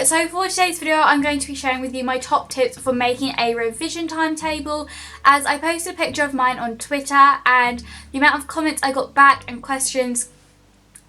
Right, so for today's video I'm going to be sharing with you my top tips for making a revision timetable, as I posted a picture of mine on Twitter and the amount of comments I got back and questions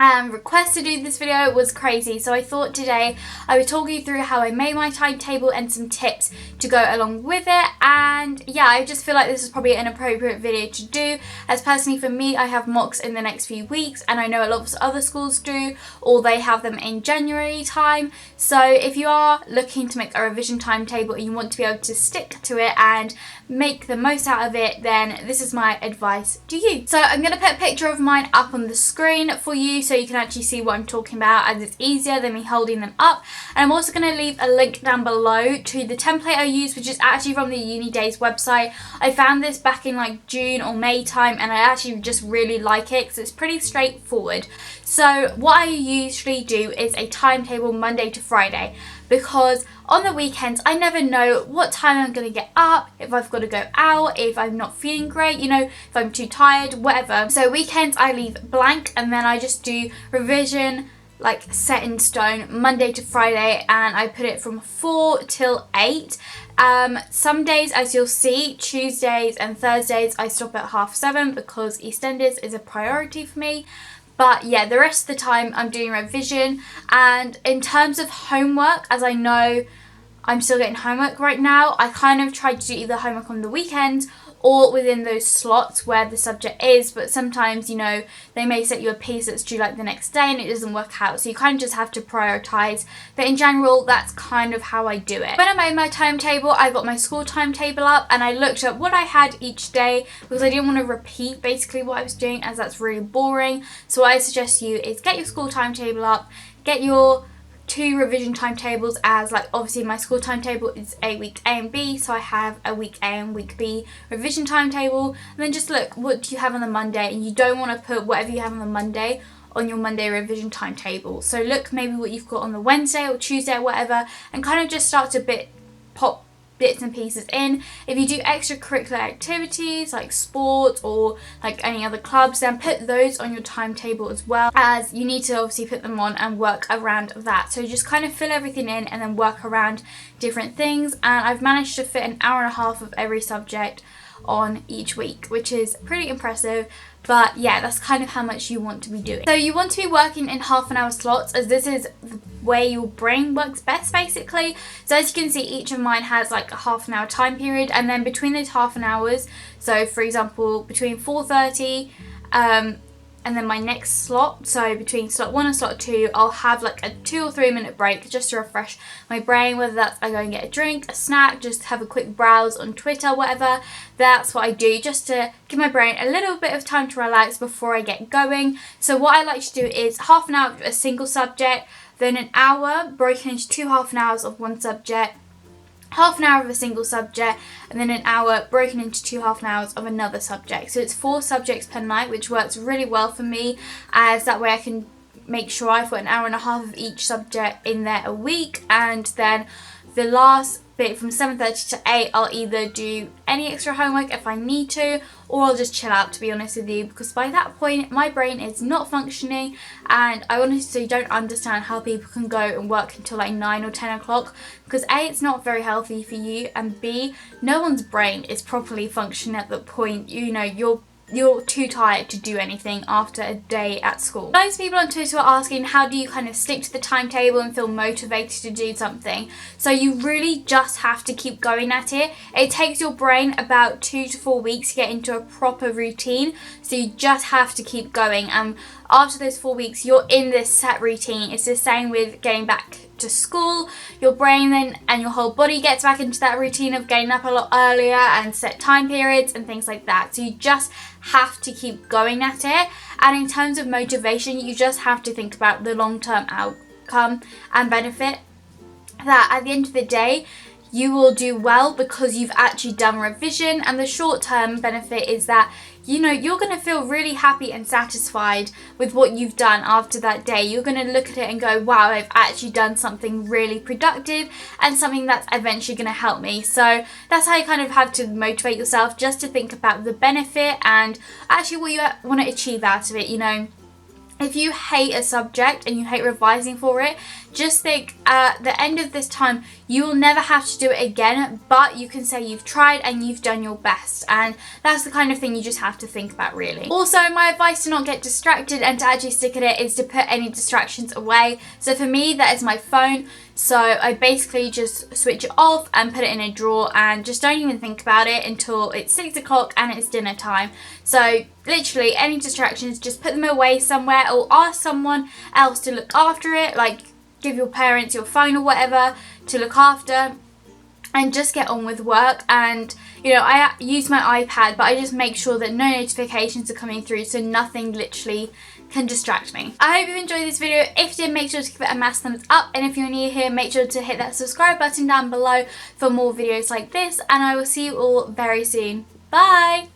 and requests to do this video was crazy. So I thought today I would talk you through how I made my timetable and some tips to go along with it. And yeah, I just feel like this is probably an appropriate video to do, as personally for me I have mocks in the next few weeks and I know a lot of other schools do, or they have them in January time. So if you are looking to make a revision timetable and you want to be able to stick to it and make the most out of it, then this is my advice to you. So I'm going to put a picture of mine up on the screen for you so you can actually see what I'm talking about, as it's easier than me holding them up. And I'm also going to leave a link down below to the template I use, which is actually from the Uni Days website. I found this back in like June or May time and I actually just really like it because it's pretty straightforward. So what I usually do is a timetable Monday to Friday, because on the weekends I never know what time I'm going to get up, if I've got to go out, if I'm not feeling great, you know, if I'm too tired, whatever. So weekends I leave blank and then I just do revision like set in stone Monday to Friday, and I put it from 4 till 8. Some days, as you'll see, Tuesdays and Thursdays I stop at 7:30 because EastEnders is a priority for me. But yeah, the rest of the time I'm doing revision. And in terms of homework, as I know I'm still getting homework right now, I kind of try to do either homework on the weekends or within those slots where the subject is, but sometimes, you know, they may set you a piece that's due like the next day and it doesn't work out, so you kind of just have to prioritise. But in general, that's kind of how I do it. When I made my timetable, I got my school timetable up and I looked at what I had each day, because I didn't want to repeat basically what I was doing, as that's really boring. So what I suggest you is get your school timetable up, get your 2 revision timetables, as like obviously my school timetable is a week A and B, so I have a week A and week B revision timetable. And then just look, what do you have on the Monday, and you don't want to put whatever you have on the Monday on your Monday revision timetable. So look maybe what you've got on the Wednesday or Tuesday or whatever, and kind of just start to pop bits and pieces in. If you do extracurricular activities like sport or like any other clubs, then put those on your timetable as well, as you need to obviously put them on and work around that. So just kind of fill everything in and then work around different things. And I've managed to fit an hour and a half of every subject on each week, which is pretty impressive. But yeah, that's kind of how much you want to be doing. So you want to be working in half-an-hour slots, as this is the way your brain works best basically. So as you can see, each of mine has like a half-an-hour time period, and then between those half an hours, so for example between 4:30 and then my next slot, so between slot 1 and slot 2, I'll have like a 2 or 3 minute break just to refresh my brain, whether that's I go and get a drink, a snack, just have a quick browse on Twitter, whatever. That's what I do, just to give my brain a little bit of time to relax before I get going. So what I like to do is half an hour of a single subject, then an hour broken into 2 half an hours of one subject, half an hour of a single subject, and then an hour broken into 2 half an hours of another subject. So it's 4 subjects per night, which works really well for me, as that way I can make sure I've got an hour and a half of each subject in there a week. And then the last bit from 7:30 to 8, I'll either do any extra homework if I need to, or I'll just chill out, to be honest with you, because by that point my brain is not functioning and I honestly don't understand how people can go and work until like 9 or 10 o'clock, because A, it's not very healthy for you, and B, no one's brain is properly functioning at that point. You know, you're too tired to do anything after a day at school. Loads of people on Twitter are asking, how do you kind of stick to the timetable and feel motivated to do something? So you really just have to keep going at it. It takes your brain about 2 to 4 weeks to get into a proper routine, so you just have to keep going. And after those 4 weeks, you're in this set routine. It's the same with getting back to school. Your brain then and your whole body gets back into that routine of getting up a lot earlier and set time periods and things like that. So you just have to keep going at it. And in terms of motivation, you just have to think about the long-term outcome and benefit, that at the end of the day you will do well because you've actually done revision. And the short-term benefit is that, you know, you're going to feel really happy and satisfied with what you've done after that day. You're going to look at it and go, wow, I've actually done something really productive and something that's eventually going to help me. So that's how you kind of have to motivate yourself, just to think about the benefit and actually what you want to achieve out of it. You know, if you hate a subject and you hate revising for it, just think at the end of this time you will never have to do it again, but you can say you've tried and you've done your best, and that's the kind of thing you just have to think about, really. Also, my advice to not get distracted and to actually stick at it is to put any distractions away. So for me, that is my phone. So I basically just switch it off and put it in a drawer and just don't even think about it until it's 6 o'clock and it's dinner time. So literally any distractions, just put them away somewhere or ask someone else to look after it, like give your parents your phone or whatever to look after, and just get on with work. And you know, I use my iPad, but I just make sure that no notifications are coming through, so nothing literally can distract me. I hope you enjoyed this video. If you did, make sure to give it a massive thumbs up, and if you're new here, make sure to hit that subscribe button down below for more videos like this, and I will see you all very soon. Bye!